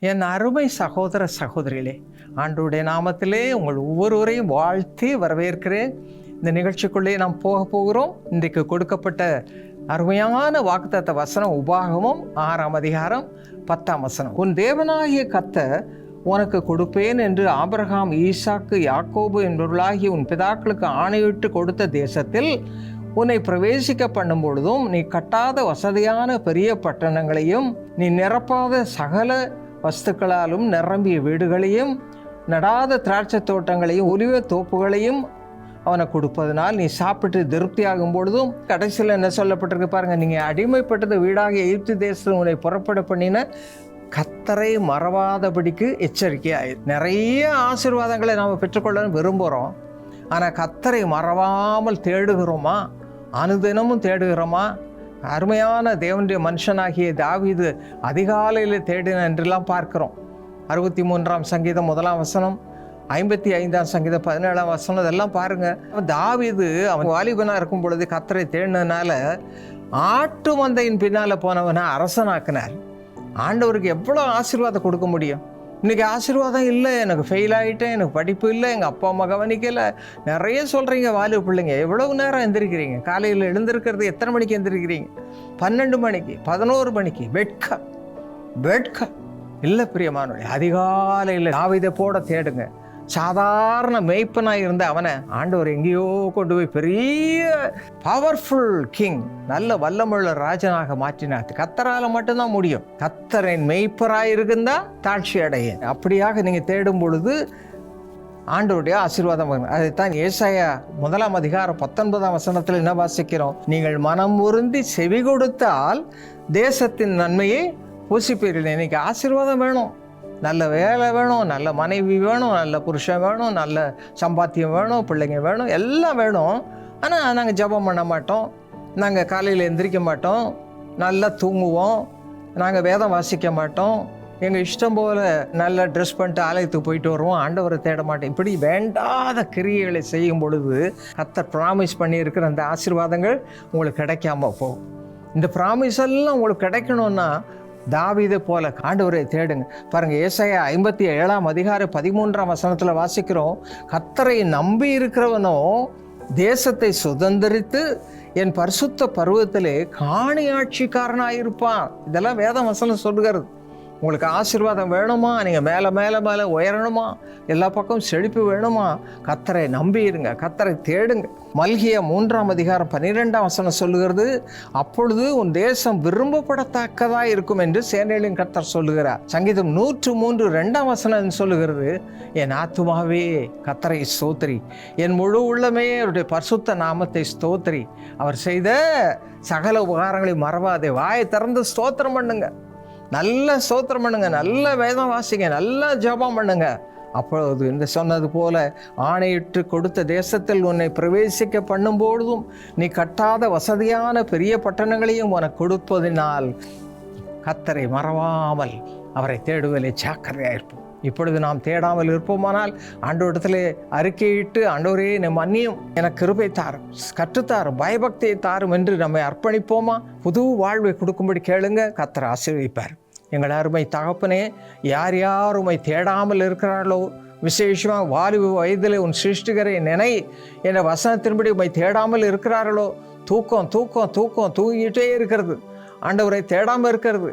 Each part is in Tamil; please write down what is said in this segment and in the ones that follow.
என் அருமை சகோதர சகோதரிகளே, ஆண்டவருடைய நாமத்திலே உங்கள் ஒவ்வொருவரையும் வாழ்த்தி வரவேற்கிறேன். இந்த நிகழ்ச்சிக்குள்ளே நாம் போகிறோம். இன்றைக்கு கொடுக்கப்பட்ட அருமையான வாக்குத்தத்த வசனம் உபாகமம் 6ஆம் அதிகாரம் 10ஆம் வசனம். உன் தேவனாகிய கர்த்தர் உனக்கு கொடுப்பேன் என்று ஆபிரகாம், ஈசாக்கு, யாக்கோபு என்பவர்களாகிய உன் பிதாக்களுக்கு ஆணையிட்டு கொடுத்த தேசத்தில் உன்னை பிரவேசிக்க பண்ணும் பொழுதும் நீ கட்டாத வசதியான பெரிய பட்டணங்களையும் நீ நிரப்பாத சகல வஸ்துக்களாலும் நிரம்பிய வீடுகளையும் நடாத திராட்சை தோட்டங்களையும் ஒலிவ தோப்புகளையும் அவனை கொடுப்பதனால் நீ சாப்பிட்டு திருப்தியாகும் பொழுதும், கடைசியில் என்ன சொல்லப்பட்டிருக்கு பாருங்கள், நீங்கள் அடிமைப்பட்டது வீடாக எகிப்து தேசத்தில் உன்னை புறப்பட பண்ணின கர்த்தரை மறவாதபடிக்கு எச்சரிக்கையாயிரு. நிறைய ஆசீர்வாதங்களை நாம் பெற்றுக்கொள்ள விரும்புகிறோம். ஆனால் கர்த்தரை மறவாமல் தேடுகிறோமா? அனுதினமும் தேடுகிறோமா? அருமையான தேவனுடைய மனுஷனாகிய தாவீது அதிகாலையில் தேடின என்றெல்லாம் பார்க்கிறோம். 63ஆம் சங்கீதம் 1ஆம் வசனம், 55ஆம் சங்கீதம் 17ஆம் வசனம், இதெல்லாம் பாருங்கள். தாவீது அவன் வாலிபனாக இருக்கும் பொழுது கர்த்தரை தேடினதுனால ஆட்டு மந்தையின் பின்னால் போனவனை அரசனாக்கினார். ஆண்டவருக்கு எவ்வளோ ஆசீர்வாதம் கொடுக்க முடியும்? இன்றைக்கி ஆசீர்வாதம் இல்லை, எனக்கு ஃபெயில் ஆகிட்டேன், எனக்கு படிப்பு இல்லை, எங்கள் அப்பா அம்மா கவனிக்கலை, நிறைய சொல்கிறீங்க. வாலிப பிள்ளைங்க எவ்வளவு நேரம் எந்திரிக்கிறீங்க? காலையில் எழுந்திருக்கிறது எத்தனை மணிக்கு எந்திரிக்கிறீங்க? 12 மணிக்கு, 11 மணிக்கு. வெட்க இல்லை பிரியமானவர்களே. அதிகாலையில் தாவீதை போட தேடுங்க. சாதாரண மேய்ப்பனாக இருந்த அவனை ஆண்டவர் எங்கேயோ கொண்டு போய் பெரிய பவர்ஃபுல் கிங், நல்ல வல்லமுள்ள ராஜனாக மாற்றினார். கர்த்தரால் மட்டும்தான் முடியும். கர்த்தரின் மேய்ப்பராக இருந்தா தாட்சி அடைய. அப்படியாக நீங்கள் தேடும் பொழுது ஆண்டவருடைய ஆசீர்வாதம். அதைத்தான் ஏசாயா 1ஆம் அதிகாரம் 19ஆம் வசனத்தில் என்ன வாசிக்கிறோம்? நீங்கள் மனம் உருந்தி செவி கொடுத்தால் தேசத்தின் நன்மையை பூசிப்பீர்கள். இன்னைக்கு ஆசீர்வாதம் வேணும், நல்ல வேலை வேணும், நல்ல மனைவி வேணும், நல்ல புருஷன் வேணும், நல்ல சம்பாத்தியம் வேணும், பிள்ளைங்க வேணும், எல்லாம் வேணும். ஆனால் நாங்கள் ஜெபம் பண்ண மாட்டோம், நாங்கள் காலையில் எந்திரிக்க மாட்டோம், நல்லா தூங்குவோம், நாங்கள் வேதம் வாசிக்க மாட்டோம், எங்கள் இஷ்டம் போல் நல்லா ட்ரெஸ் பண்ணிட்டு ஆலயத்துக்கு போயிட்டு வருவோம், ஆண்டவரை தேட மாட்டோம். இப்படி வேண்டாத கிரியைகளை செய்யும் பொழுது கர்த்தர் ப்ராமிஸ் பண்ணியிருக்கிற அந்த ஆசீர்வாதங்கள் உங்களுக்கு கிடைக்காம போகும். இந்த ப்ராமிஸ் எல்லாம் உங்களுக்கு கிடைக்கணும்னா தாவீதை போல ஆண்டவரை தேடுங்க. பாருங்கள், ஏசாயா 57ஆம் அதிகாரம் 13ஆம் வசனத்தில் வாசிக்கிறோம், கர்த்தரை நம்பி இருக்கிறவனோ தேசத்தை சுதந்திரித்து என் பரிசுத்த பருவத்திலே காணியாட்சிக்காரனாயிருப்பான். இதெல்லாம் வேத வசனம் சொல்லுகிறது. உங்களுக்கு ஆசீர்வாதம் வேணுமா? நீங்கள் மேலே மேலே மேலே உயரணுமா? எல்லா பக்கமும் செழிப்பு வேணுமா? கர்த்தரை நம்பி இருங்க, கர்த்தரை தேடுங்க. மல்கியா 3ஆம் அதிகாரம் 12ஆம் வசனம் சொல்லுகிறது, அப்பொழுது உன் தேசம் விரும்பப்படத்தக்கதாக இருக்கும் என்று சேனைகளின் கர்த்தர் சொல்லுகிறார். சங்கீதம் 103 2ஆம் வசனம் சொல்லுகிறது, என் ஆத்துமாவே கர்த்தரை ஸ்தோத்திரி, என் முழு உள்ளமே அவருடைய பரிசுத்த நாமத்தை ஸ்தோத்திரி, அவர் செய்த சகல உபகாரங்களை மறவாதே. வாயை திறந்து ஸ்தோத்திரம் பண்ணுங்க, நல்ல ஸ்தோத்திரம் பண்ணுங்க, நல்ல வேதம் வாசிங்க, நல்லா ஜெபம் பண்ணுங்க. அப்பொழுது இந்த சொன்னது போல ஆணையிட்டு கொடுத்த தேசத்தில் உன்னை பிரவேசிக்க பண்ணும்பொழுதும் நீ கட்டாத வசதியான பெரிய பட்டணங்களையும் உனக்கு கொடுப்பதினால் கர்த்தரை மறவாமல் அவரை தேடுவதிலே ஜாக்கிரதையாயிருப்போம். இப்பொழுது நாம் தேடாமல் இருப்போமானால் ஆண்டவரிடத்திலே அறிக்கையிட்டு, ஆண்டவரே நம் அந்நியம் எனக்கு கிருபை தாரும், கற்றுத்தாரும், பயபக்தியை தாரும் என்று நம்மை அர்ப்பணிப்போமா? புது வாழ்வை கொடுக்கும்படி கேளுங்க, கர்த்தர் ஆசீர்வதிப்பார். எங்கள் அருமை தகப்பனே, யார் யார் உம்மை தேடாமல் இருக்கிறார்களோ, விசேஷமாக வாலிப வயதில் உன் சிருஷ்டிகரை நினை என்ற வசனத்தின்படி உம்மை தேடாமல் இருக்கிறார்களோ, தூக்கம் தூக்கம் தூக்கம் தூங்கிட்டே இருக்கிறது, ஆண்டவரை தேடாமல் இருக்கிறது.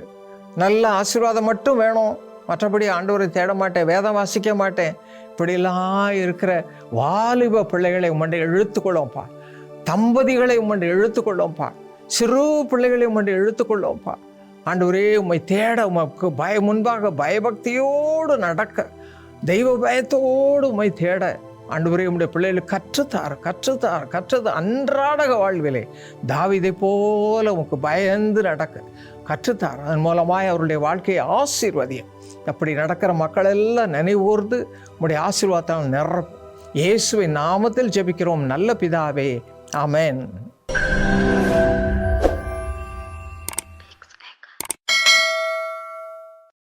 நல்ல ஆசீர்வாதம் மட்டும் வேணும், மற்றபடி ஆண்டவரை தேட மாட்டேன், வேதம் வாசிக்க மாட்டேன், இப்படிலாம் இருக்கிற வாலிப பிள்ளைகளை உம்மண்டை இழுத்துக்கொள்ளோம்ப்பா. தம்பதிகளை உம்மண்டை இழுத்துக்கொள்ளோம்ப்பா. சிறு பிள்ளைகளை உம்மண்டை இழுத்துக்கொள்ளோம்ப்பா. ஆண்டவரே, உம்மை தேட உமக்கு முன்பாக பயபக்தியோடு நடக்க, தெய்வ பயத்தோடு உம்மை தேட ஆண்டவரே உம்முடைய பிள்ளைகளுக்கு கற்றுத்தார் அன்றாட வாழ்விலே தாவீதை போல உமக்கு பயந்து நடக்க கற்றுத்தார். அதன் மூலமாய் அவருடைய வாழ்க்கையை ஆசீர்வதியும். அப்படி நடக்கிற மக்கள் எல்லாம் நினைவூர்ந்து உம்முடைய ஆசீர்வாதத்தால் நிரப்பும். இயேசுவின் நாமத்தில் ஜெபிக்கிறோம் நல்ல பிதாவே, ஆமென்.